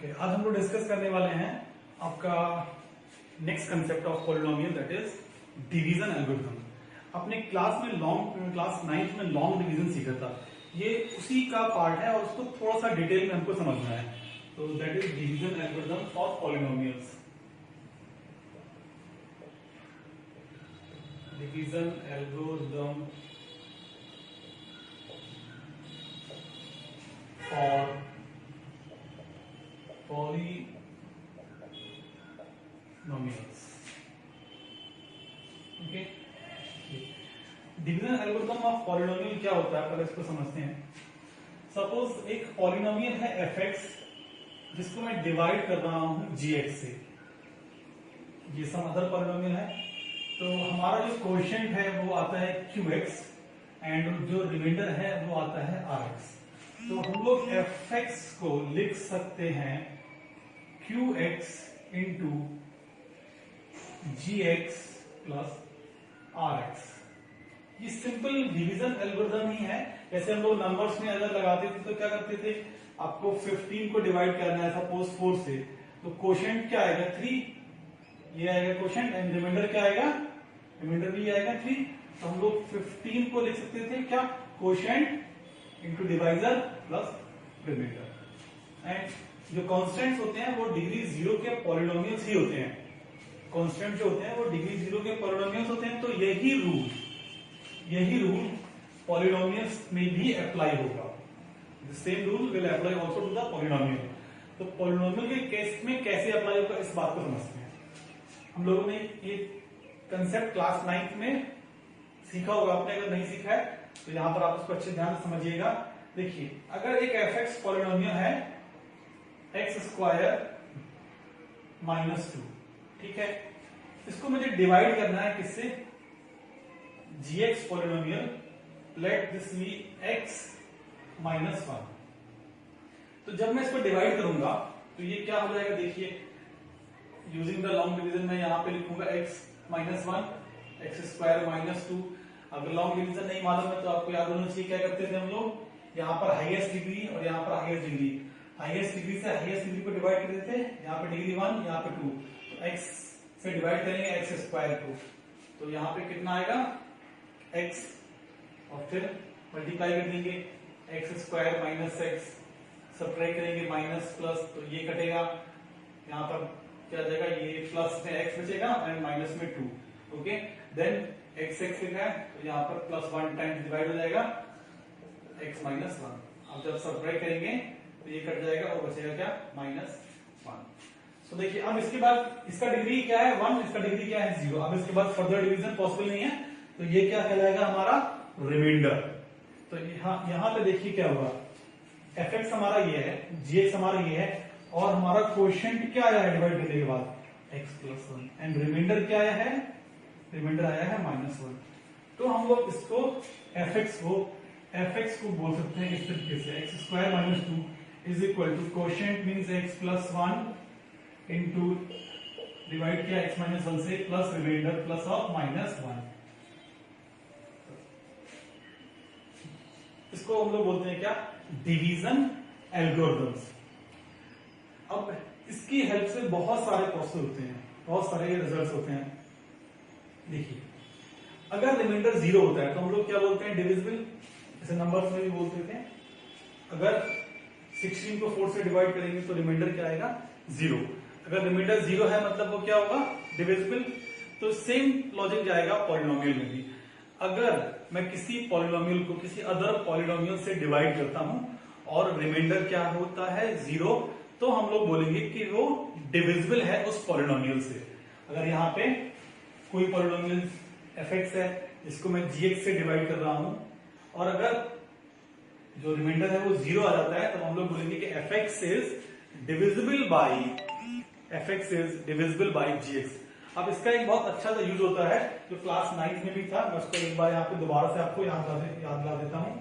Okay, आज हम लोग डिस्कस करने वाले हैं आपका next concept of polynomial, that is division algorithm. अपने क्लास 9th में लॉन्ग डिवीजन सीखा था, ये उसी का पार्ट है और उसको थोड़ा सा डिटेल में हमको समझना है। तो that is division algorithm for polynomials. Division algorithm for polynomials. Okay, division algorithm of polynomial क्या होता है, पहले इसको समझते हैं। सपोज एक पॉलिनोमियल है fx, जिसको मैं डिवाइड कर रहा हूं gx से। ये सम अदर पॉलिनोमियल है, तो हमारा जो कोएफिशिएंट है वो आता है qx एंड जो रिमाइंडर है वो आता है rx। तो हम लोग fx को लिख सकते हैं qx into gx plus rx। ये सिंपल डिवीजन एल्गोरिथम ही है। जैसे हम लोग नंबर्स में अगर लगाते थे तो क्या करते थे, आपको 15 को डिवाइड करना है सपोज 4 से, तो कोशेंट क्या आएगा 3, ये आएगा कोशेंट एंड रिमाइंडर क्या आएगा, रिमाइंडर भी आएगा 3। तो हम लोग 15 को लिख सकते थे क्या, quotient into divisor plus remainder. And जो कॉन्स्टेंट्स होते हैं वो डिग्री 0 के पॉलिनोमियल्स ही होते हैं। कांस्टेंट जो होते हैं वो डिग्री 0 के पॉलिनोमियल्स होते हैं। तो यही रूल पॉलिनोमियल्स में भी अप्लाई होगा। The same rule will apply also to the polynomial. तो पॉलिनोमियल के केस में कैसे अप्लाई होगा, इस बात को समझते हैं। हम लोगों ने ये कंसेप्ट क्लास 9th में सीखा होगा, आपने अगर नहीं सीखा है तो यहां पर आप उसको अच्छे ध्यान से समझिएगा। देखिए, अगर एक fx पॉलिनोमियल है x² -2, ठीक है, इसको मुझे डिवाइड करना है किससे, gx polynomial, let this be x -1। तो जब मैं इसको डिवाइड करूंगा तो ये क्या हो जाएगा, देखिए यूजिंग द लॉन्ग डिवीजन में यहां पे लिखूंगा x -1 x² -2। अगर लॉन्ग डिवीजन नहीं मालूम है तो आपको याद होना चाहिए क्या करते थे हम लोग, यहाँ पर हाईएस्ट डिग्री और यहाँ पर हाईएस्ट डिग्री, हाईएस्ट डिग्री से हाईएस्ट डिग्री को डिवाइड कर देते हैं। यहाँ पे डिग्री 1, यहाँ पे 2, तो x से डिवाइड करेंगे x² को, तो यहाँ पे कितना आएगा x, और फिर मल्टीप्लाई कर देंगे x² -x, सब्ट्रैक्ट करेंगे माइनस प्लस, तो ये कटेगा, यहाँ पर क्या जाएगा, ये प्लस में x बचेगा एंड माइनस में 2। ओके, देन x लिखा है तो यहाँ पर +1 टाइम्स डिवाइड हो जाएगा x -1। अब जब सब्ट्रैक्ट करेंगे तो ये कट जाएगा और बचेगा क्या, -1। तो देखिए, अब इसके बाद इसका डिग्री क्या है 1, इसका डिग्री क्या है 0। अब इसके बाद फर्दर डिवीजन पॉसिबल नहीं है, तो ये क्या कहलाएगा हमारा रिमाइंडर। तो यहाँ पे देखिए क्या हुआ, fx हमारा ये है, gx हमारा ये है, और हमारा कोएफिशिएंट क्या आया है डिवाइड करने के बाद x +1, एंड रिमाइंडर क्या आया है, रिमाइंडर आया है -1। तो हम लोग इसको fx को बोल सकते हैं इस तरीके से, x² -2 is equal to coefficient means x +1 into divide किया x -1 से प्लस रिमाइंडर प्लस ऑफ -1। इसको हम लोग बोलते हैं क्या, डिवीजन एल्गोरिथम्स। अब इसकी हेल्प से बहुत सारे प्रोसेस होते हैं, बहुत सारे रिजल्ट्स होते हैं। देखिए, अगर रिमाइंडर 0 होता है तो हम लोग क्या बोलते हैं, डिविजिबल, जैसे नंबर्स में भी बोलते थे। अगर 16 को 4 से डिवाइड करेंगे तो रिमाइंडर क्या आएगा 0। अगर रिमाइंडर 0 है मतलब वो क्या होगा, डिविजिबल। तो सेम लॉजिक जाएगा पॉलिनोमियल में भी। अगर मैं किसी पॉलिनोमियल को किसी अदर पॉलिनोमियल से डिवाइड करता हूं और रिमाइंडर क्या होता है 0, तो हम लोग बोलेंगे कि वो डिविजिबल है उस पॉलिनोमियल से। अगर यहाँ पे कोई पॉलिनोमियल fx है जिसको मैं gx से डिवाइड कर रहा हूं, और अगर जो रिमाइंडर है वो 0 आ जाता है, तो हम लोग बोलेंगे कि fx is divisible by gx। अब इसका एक बहुत अच्छा सा यूज होता है जो क्लास 9th में भी था, मैं उसको एक बार यहाँ पे दोबारा से आपको याद दिला देता हूं।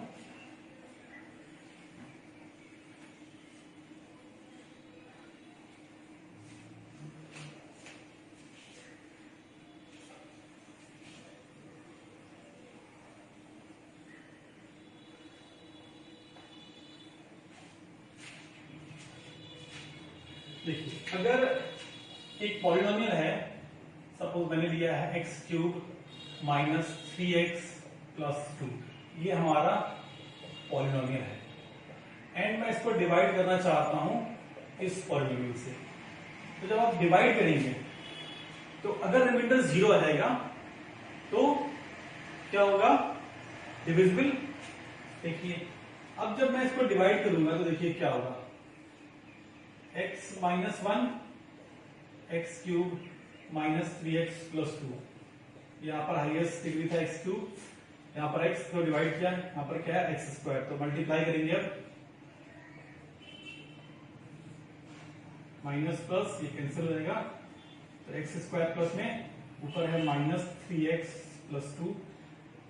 देखिए अगर एक पॉलिनोमियल है, सपोज मैंने लिया है x cube minus 3x plus 2, ये हमारा पॉलिनोमियल है एंड मैं इसको डिवाइड करना चाहता हूं इस पॉलिनोमियल से। तो जब आप डिवाइड करेंगे तो अगर रिमाइंडर 0 आ जाएगा तो क्या होगा, डिविजिबल। देखिए अब जब मैं इसको डिवाइड करूंगा तो देखिए क्या होगा, x minus 1 x cube minus 3x plus 2, यहां पर हाईएस्ट डिग्री था एक्स क्यूब, यहां पर x को डिवाइड किया, यहां पर क्या है एक्स स्क्वायर, तो मल्टीप्लाई करेंगे अब माइनस प्लस ये कैंसिल हो जाएगा, तो एक्स स्क्वायर प्लस में ऊपर है माइनस 3x प्लस 2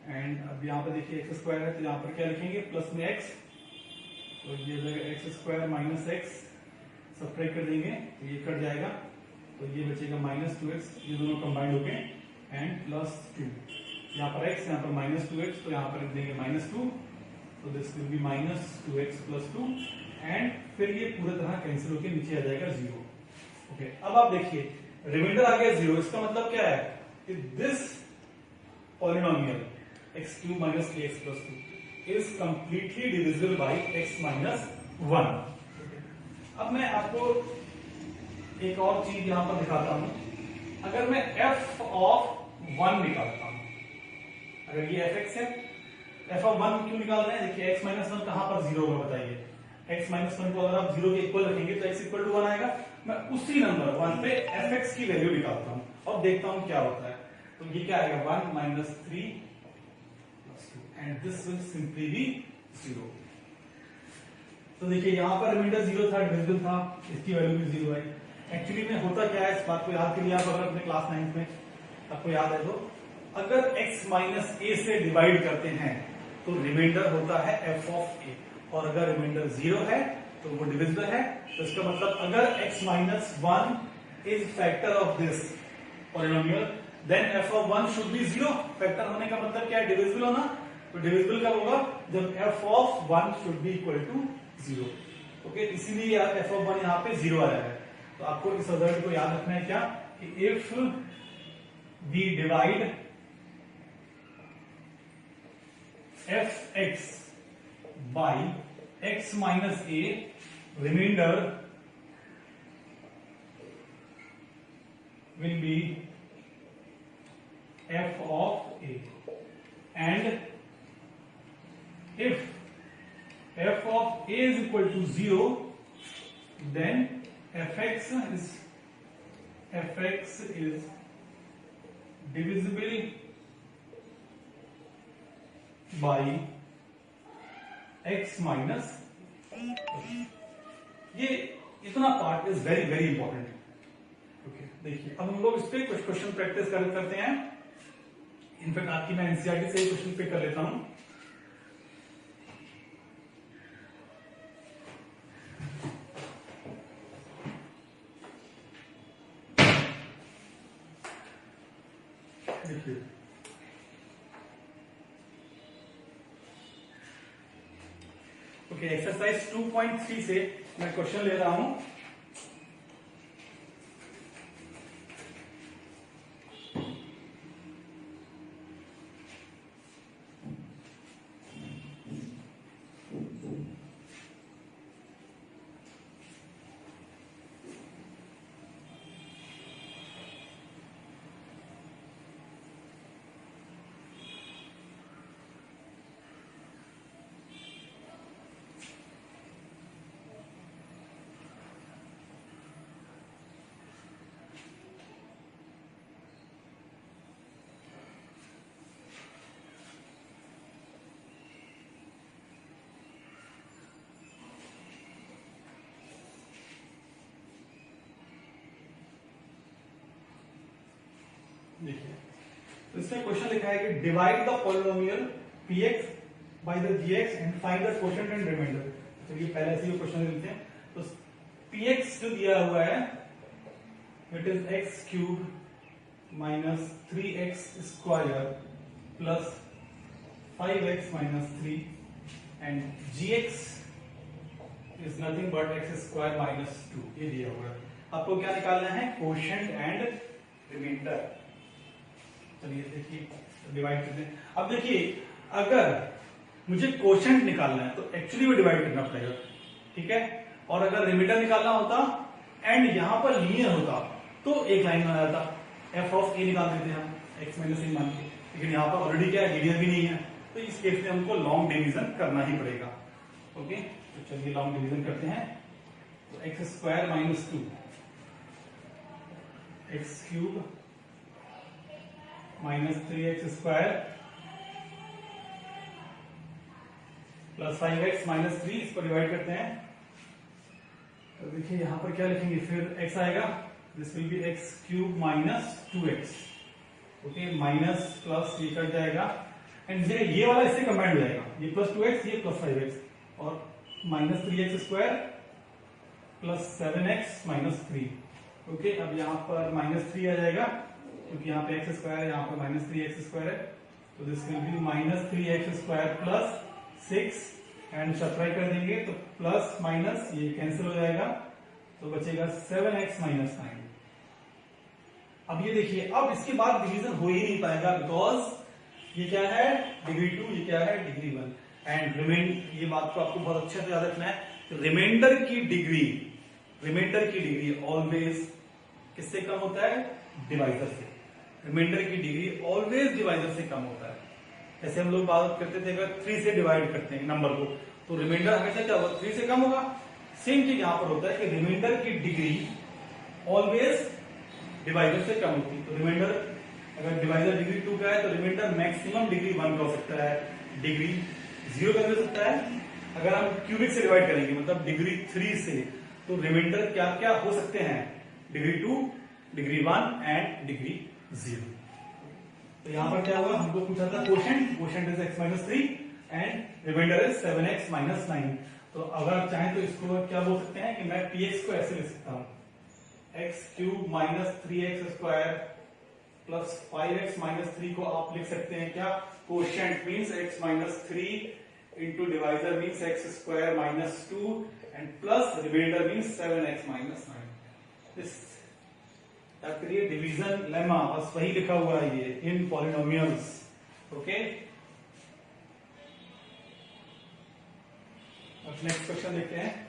एंड अब यहाँ पर देखिए एक्स स्क्वायर है तो यहाँ पर क्या लिखेंगे प्लस में x, तो ये हो जाएगा x square minus x, subtract कर देंगे तो ये कट जाएगा, तो ये बचेगा माइनस 2x, ये दोनों कंबाइंड हो गए एंड प्लस 2, यहाँ पर x यहाँ पर माइनस 2x, तो यहाँ पर देंगे माइनस 2, तो this will B minus 2x plus 2 and फिर ये पूरी तरह कैंसिल होकर नीचे आ जाएगा 0। ओके, अब आप देखिए रिमाइंडर आ गया 0, इसका मतलब क्या है कि this polynomial x cube minus ax plus 2 is completely divisible by x minus 1। अब मैं आपको एक और चीज यहां पर दिखाता हूं, अगर मैं f ऑफ 1 निकालता हूं, अगर ये fx है, f ऑफ 1 क्यों निकाल रहे हैं, देखिए x माइनस 1 कहां पर 0 होगा बताइए, x माइनस 1 को अगर आप 0 के इक्वल रखेंगे तो x इक्वल टू 1 आएगा, मैं उसी नंबर 1 पे fx की वैल्यू निकालता हूं और देखता हूं क्या होता है, तो ये क्या आएगा 1 minus 3 plus 2 and this will simply be 0। तो देखिए यहां पर रिमाइंडर 0 था, डिविजिबल था, इसकी वैल्यू भी 0 है। एक्चुअली में होता क्या है, इस बात को याद करिए आप, अगर अपने क्लास 9 में आपको याद है तो अगर x माइनस a से डिवाइड करते हैं तो रिमाइंडर होता है f ऑफ a, और अगर रिमाइंडर 0 है तो वो डिविजिबल है, तो इसका मतलब अगर x minus 1 is factor of this polynomial then f of 1 should be 0। Factor होने का मतलब क्या है, डिविजिबल होना, तो डिविजिबल कब होगा, जब f of 1 should be equal to 0। Okay, इसीलिए f ऑफ 1 यहाँ पे 0 आया है। तो आपको इस रिजल्ट को याद रखना है क्या, कि if we divide fx by x minus a, remainder will be f of a, and if f of a is equal to 0 then fx is divisible by x minus, ये इतना part is very very important. Okay, देखिए अब हम लोग इस पे कुछ question practice करते हैं, इनफैक्ट आपकी मैं एनसीईआरटी से ही क्वेश्चन पे कर लेता हूं। देखिए ओके, एक्सरसाइज 2.3 से मैं क्वेश्चन ले रहा हूं। देखिए तो इसमें क्वेश्चन लिखा है कि divide the polynomial px by the gx and find the quotient and remainder. तो ये पहले से ही क्वेश्चन देते हैं, तो px जो दिया हुआ है it is x cube minus 3x square plus 5x minus 3 and gx is nothing but x square minus 2, ये दिया हुआ है। आपको क्या निकालना है? Quotient and remainder. चलिए देखिए डिवाइड करते हैं। अब देखिए अगर मुझे कोशेंट निकालना है तो एक्चुअली वो डिवाइड करना पड़ेगा, ठीक है। और अगर रिमाइंडर निकालना होता एंड यहां पर लीनियर होता तो एक लाइन बना जाता, एफ ऑफ ए निकाल देते हैं हम एक्स माइनस ए मान के, लेकिन यहाँ पर ऑलरेडी क्या है, लीनियर भी नहीं है, तो इस केस में हमको लॉन्ग डिवीजन करना ही पड़ेगा। ओके, तो चलिए लॉन्ग डिवीजन करते हैं। तो X square minus 2, x cube minus 3x square plus 5x minus 3, इसको डिवाइड करते हैं। तो देखिए यहां पर क्या लिखेंगे, फिर x आएगा, this will B x cube minus 2x, okay, minus plus ये कट जाएगा एंड ये वाला इससे कंबाइंड हो जाएगा, ये प्लस 2x ये प्लस 5x और minus 3x square plus 7x minus 3। Okay, अब यहाँ पर माइनस 3 आ जाएगा क्योंकि यहाँ पे एक्स स्क्वायर है, यहाँ पर माइनस 3x स्क्वायर है, तो this will B minus 3x square plus 6 and subtract कर देंगे तो प्लस माइनस ये कैंसिल हो जाएगा, तो बचेगा 7x माइनस 9। अब ये देखिए, अब इसके बाद डिवीजन हो ही नहीं पाएगा बिकॉज ये क्या है, डिग्री 2, ये क्या है, डिग्री 1 एंड रिमेंड, ये बात को आपको बहुत अच्छे से याद रखना है, रिमाइंडर की डिग्री ऑलवेज किससे कम होता है, डिवाइजर से। रिमाइंडर की डिग्री ऑलवेज डिवाइजर से कम होता है। जैसे हम लोग बात करते थे अगर 3 से डिवाइड करते हैं नंबर को, तो रिमाइंडर हमेशा क्या होगा, 3 से कम होगा। सेम चीज यहां पर होता है कि रिमाइंडर की डिग्री ऑलवेज डिवाइजर से कम होती है। तो रिमाइंडर अगर डिवाइजर डिग्री 2 का है तो रिमाइंडर मैक्सिमम डिग्री 1 का हो सकता है, डिग्री 0 का भी हो सकता है। अगर हम क्यूबिक से डिवाइड करेंगे मतलब डिग्री 3 से, तो रिमाइंडर क्या क्या हो सकते हैं, डिग्री 2, डिग्री 1 एंड डिग्री 0। तो यहां पर क्या होगा, हमको पूछा था quotient is x minus 3 and remainder is 7x minus 9। तो अगर आप चाहें तो इसको क्या बोल सकते हैं कि मैं px को ऐसे लिख सकता हूं, x cube minus 3x square plus 5x minus 3 को आप लिख सकते हैं क्या, quotient means x minus 3 into divisor means x square minus 2 and plus remainder means 7x minus 9। इस करिए डिवीजन लेमा, बस वही लिखा हुआ है ये इन पॉलिनोमियल्स। ओके, अब नेक्स्ट क्वेश्चन देखते हैं।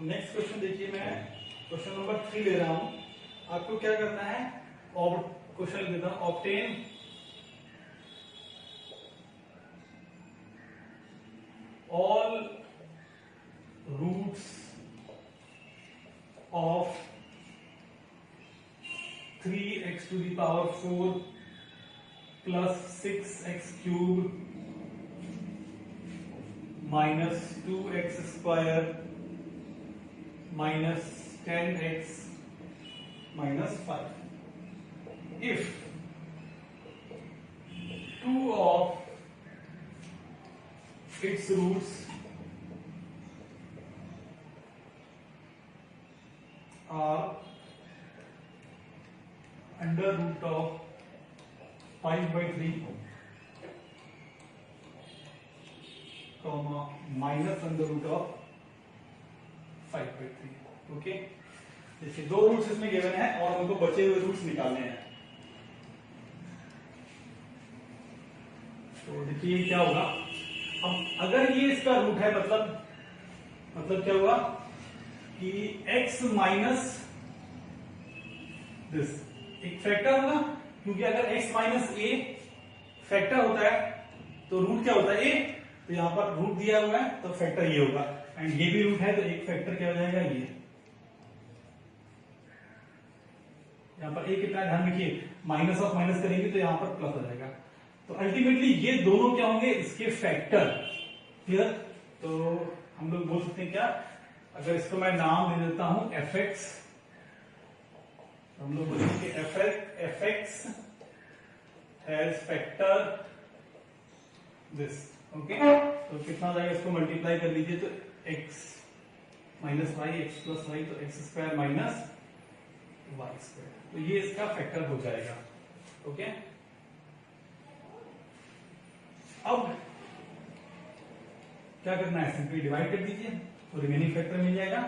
नेक्स्ट क्वेश्चन देखिए, मैं क्वेश्चन नंबर 3 ले रहा हूं। आपको क्या करना है, और क्वेश्चन लिख देता हूं, obtain all roots of 3x to the power 4 plus 6x cube minus 2x square minus 10x minus 5 if 2 of its roots are under root of 5/3 comma minus under root of 5/3। Okay, जैसे 2 roots इसमें given है और उनको बचे हुए roots निकालने हैं। तो देखिए क्या होगा, अब अगर ये इसका रूट है मतलब क्या हुआ कि x माइनस दिस एक फैक्टर होगा, क्योंकि अगर x माइनस a फैक्टर होता है तो रूट क्या होता है a, तो यहां पर रूट दिया हुआ है तो फैक्टर ये होगा एंड ये भी रूट है तो एक फैक्टर क्या हो जाएगा, ये यहां पर एक कितना ध्यान रखिए, माइनस ऑफ माइनस करेंगे तो यहां पर प्लस हो जाएगा। तो अल्टीमेटली ये दोनों क्या होंगे, इसके फैक्टर। क्लियर? तो हम लोग बोल सकते हैं क्या, अगर इसको मैं नाम दे देता हूं एफ एक्स, हम लोग बोलेंगे F X has factor this. Okay, तो कितना जाएगा, इसको मल्टीप्लाई कर लीजिए तो X minus Y, X plus Y, तो X square minus Y square, तो ये इसका फैक्टर हो जाएगा। ओके, अब क्या करना है, सिंपली डिवाइड कर दीजिए तो रिमेनिंग फैक्टर मिल जाएगा।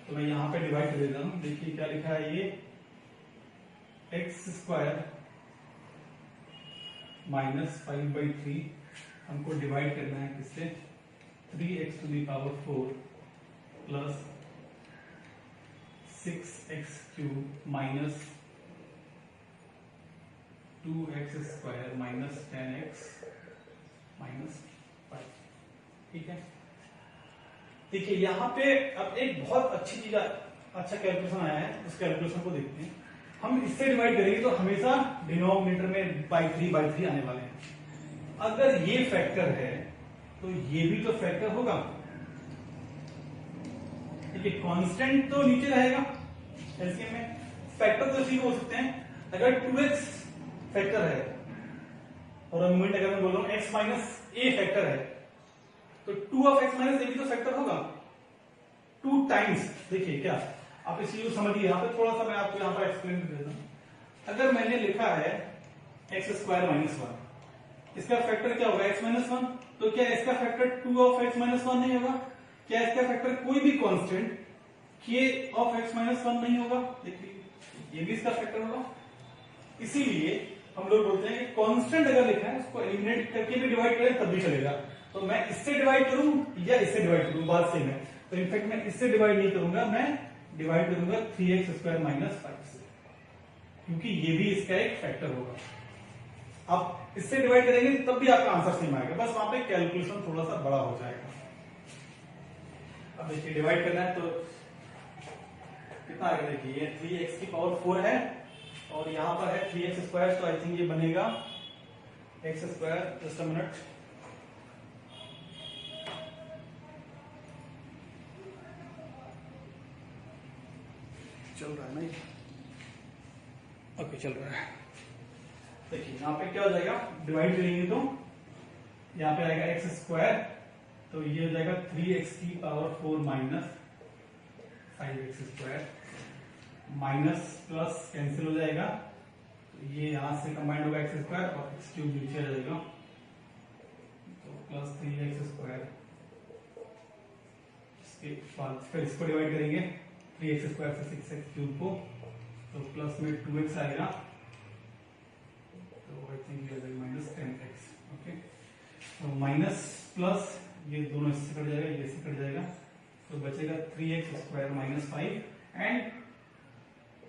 तो मैं यहां पे डिवाइड कर देता हूं, देखिए क्या लिखा है, ये एक्स स्क्वायर माइनस 5/3 हमको डिवाइड करना है किससे, 3x to the power 4 plus 6x cube minus 2x square minus 10x minus 5। ठीक है, देखिए यहां पे अब एक बहुत अच्छी चीज, अच्छा कैलकुलेशन आया है, उस कैलकुलेशन को देखते हैं। हम इससे डिवाइड करेंगे तो हमेशा डिनोमिनेटर में बाई थ्री आने वाले हैं। अगर ये फैक्टर है तो ये भी तो फैक्टर होगा, ठीक है, कांस्टेंट तो नीचे रहेगा एलसीएम में। फैक्टर तो इसी को हो सकते हैं, अगर 2x फैक्टर है और मोमेंट अगर मैं बोल रहा हूं x माइनस ए फैक्टर है, तो 2 ऑफ x माइनस ए भी तो फैक्टर होगा, 2 टाइम्स। देखिए क्या, आप इस चीज को समझिए, यहाँ पे थोड़ा सा मैं आपको यहाँ पर एक्सप्लेन कर देता हूं। अगर मैंने लिखा है एक्स स्क्वायर माइनस 1, इसका फैक्टर क्या होगा, एक्स माइनस 1, तो क्या इसका फैक्टर 2 ऑफ एक्स माइनस 1 नहीं होगा? क्या इसका फैक्टर कोई भी constant k of x minus 1 नहीं होगा? देखिए ये भी इसका फैक्टर होगा। इसीलिए हम लोग बोलते हैं कि कांस्टेंट अगर लिखा है उसको एलिमिनेट करके भी डिवाइड करें तब भी चलेगा। तो मैं इससे डिवाइड करूं या इससे डिवाइड करूं, बात सेम है। तो इनफैक्ट मैं इससे डिवाइड नहीं करूंगा, मैं डिवाइड करूंगा 3x स्क्वायर माइनस 5 से, क्योंकि ये भी इसका एक फैक्टर होगा। आप इससे डिवाइड करेंगे तब भी आपका आंसर सेम आएगा, बस वहां पे कैलकुलेशन थोड़ा सा बड़ा हो जाएगा। अब देखिए डिवाइड करना है तो कितना आएगा, देखिए ये 3x की पावर 4 है और यहां पर है 3x स्क्वायर, तो आई थिंक ये बनेगा x square, just a minute, चल रहा है ना, ओके चल रहा है। देखिए यहाँ पे क्या हो जाएगा, डिवाइड करेंगे तो यहाँ पे आएगा एक्स स्क्वायर, तो ये हो जाएगा 3x की power 4 minus 5x square, minus plus cancel हो जाएगा, तो ये यहां से कंबाइंड होगा एक्स स्क्वायर और एक्स क्यूब नीचे आ जाएगा, तो प्लस 3x स्क्वायर, इसके बाद फिर इसको डिवाइड करेंगे 3x स्क्वायर से 6x क्यूब को, तो प्लस में 2x आएगा, तो आई थिंक ये माइनस 10x। ओके, तो माइनस प्लस ये दोनों इससे कट जाएगा, ये इससे कट जाएगा, तो बचेगा 3x square minus 5 and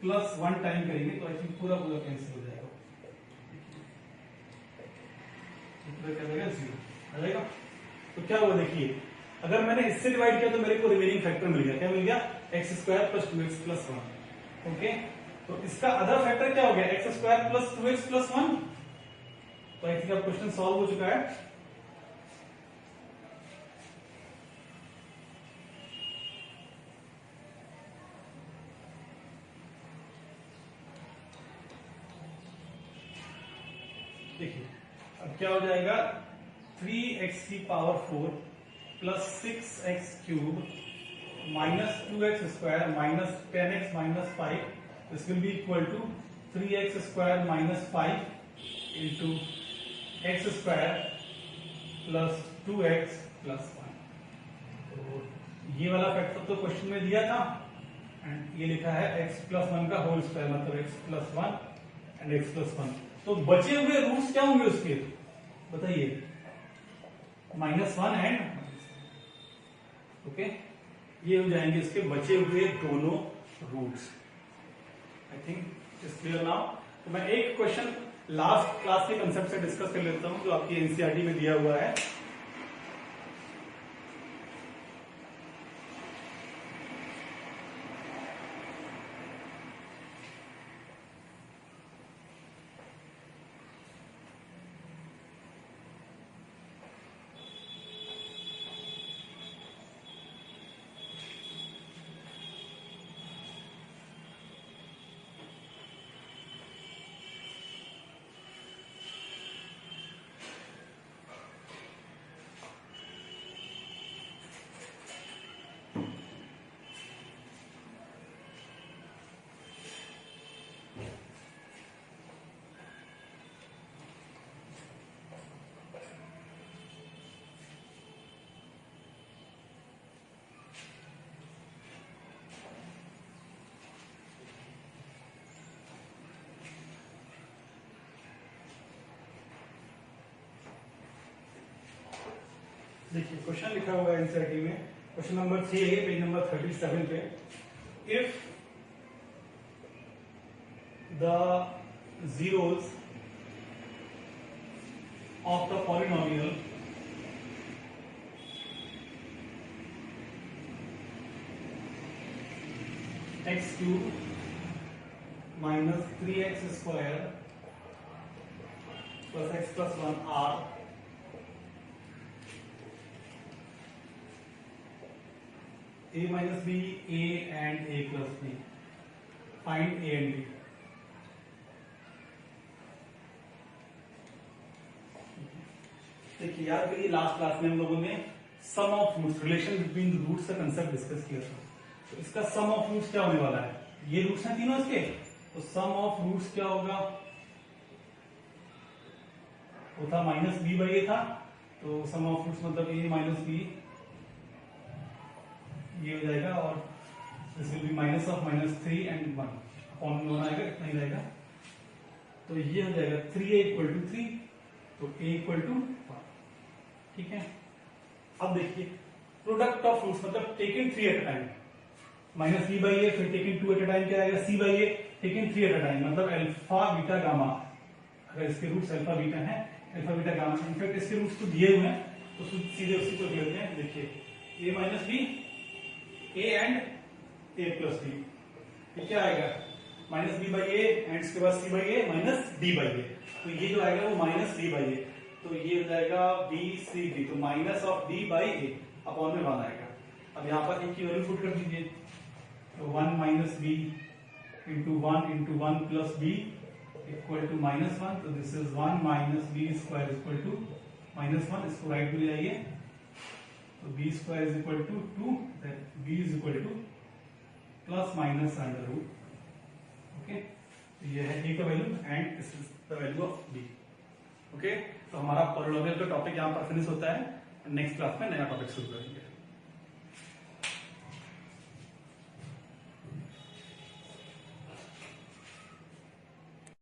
plus 1 time करेंगे तो आई थिंक पूरा पूरा कैंसिल हो जाएगा, पूरा क्या जाएगा, 0 आ जाएगा। तो क्या हुआ, देखिए अगर मैंने इससे डिवाइड किया तो मेरे को रिमेनिंग फैक्टर मिल गया, क्या मिल गया, x square plus 2x plus 1। Okay, तो इसका अदर फैक्टर क्या हो गया, x square plus 2x plus 1। तो आई थिंक अब क्वेश्चन सॉल्व हो चुका है। देखिए अब क्या हो जाएगा, 3x की power 4 plus 6x cube minus 2x square minus 10x minus 5, this will be equal to 3x square minus 5 into x square plus 2x plus 1। तो ये वाला फैक्टर तो क्वेश्चन में दिया था एंड ये लिखा है x प्लस 1 का होल स्क्वायर, मतलब x plus 1 and x plus 1। तो बचे हुए रूट्स क्या होंगे उसके, बताइए, -1 एंड ओके, ये हो जाएंगे इसके बचे हुए दोनों roots. I think it's clear now. तो मैं एक क्वेश्चन लास्ट क्लास के कंसेप्ट से डिस्कस कर लेता हूं जो आपकी एनसीईआरटी में दिया हुआ है। देखिए क्वेश्चन लिखा हुआ है एनसीईआरटी में, क्वेश्चन नंबर 3 है, पेज नंबर 37 पे। If the zeros of the polynomial x2 minus 3x square plus x plus 1 are a minus b, a and a plus b. Find a and b. देखिए यार, कि last class में हम लोगों ने sum of roots, relation between the roots का concept discuss किया था। तो इसका सम ऑफ रूट्स क्या होने वाला है, ये रूट्स हैं तीनों इसके, तो सम ऑफ रूट्स क्या होगा, वो था माइनस बी बाई ए था, तो सम ऑफ रूट्स मतलब ए माइनस बी ये हो जाएगा, और this will B minus of -3 and 1 upon में होना आएगा, इतना ही रहेगा। तो ये हो जाएगा 3a इक्वल टू 3, तो a इक्वल टू 1। ठीक है, अब देखिए प्रोडक्ट ऑफ रूट्स मतलब taking 3 at a time, minus B by A, फिर टेकिंग 2 एट अ टाइम क्या आएगा, C by A, taking 3 at a time मतलब अल्फा बीटा गामा। अगर इसके रूट्स अल्फा बीटा है, अल्फा बीटा गामा, इनफैक्ट इसके roots तो दिए हुए हैं, तो सीधे उसी को लेते हैं। देखिए a minus B, a and a plus B, ये क्या आएगा, minus B by A and इसके बाद C by A minus D by A, तो ये जो आएगा वो माइनस डी बाई ए, तो ये हो जाएगा बी सी डी, तो minus of D by A upon में 1 आएगा। अब यहाँ पर एक की वैल्यू पुट कर दीजिए, तो 1 minus b into 1 plus b equal to -1, तो this is 1 minus b square equal to -1, इसको राइट में ले जाइए, तो b square is equal to 2, b is equal to plus minus under root. Okay, ये है ए का value and this is the value of b. Okay, तो हमारा पॉलिनोमियल का टॉपिक यहाँ पर फिनिश होता है, नेक्स्ट क्लास में नया टॉपिक शुरू करेंगे।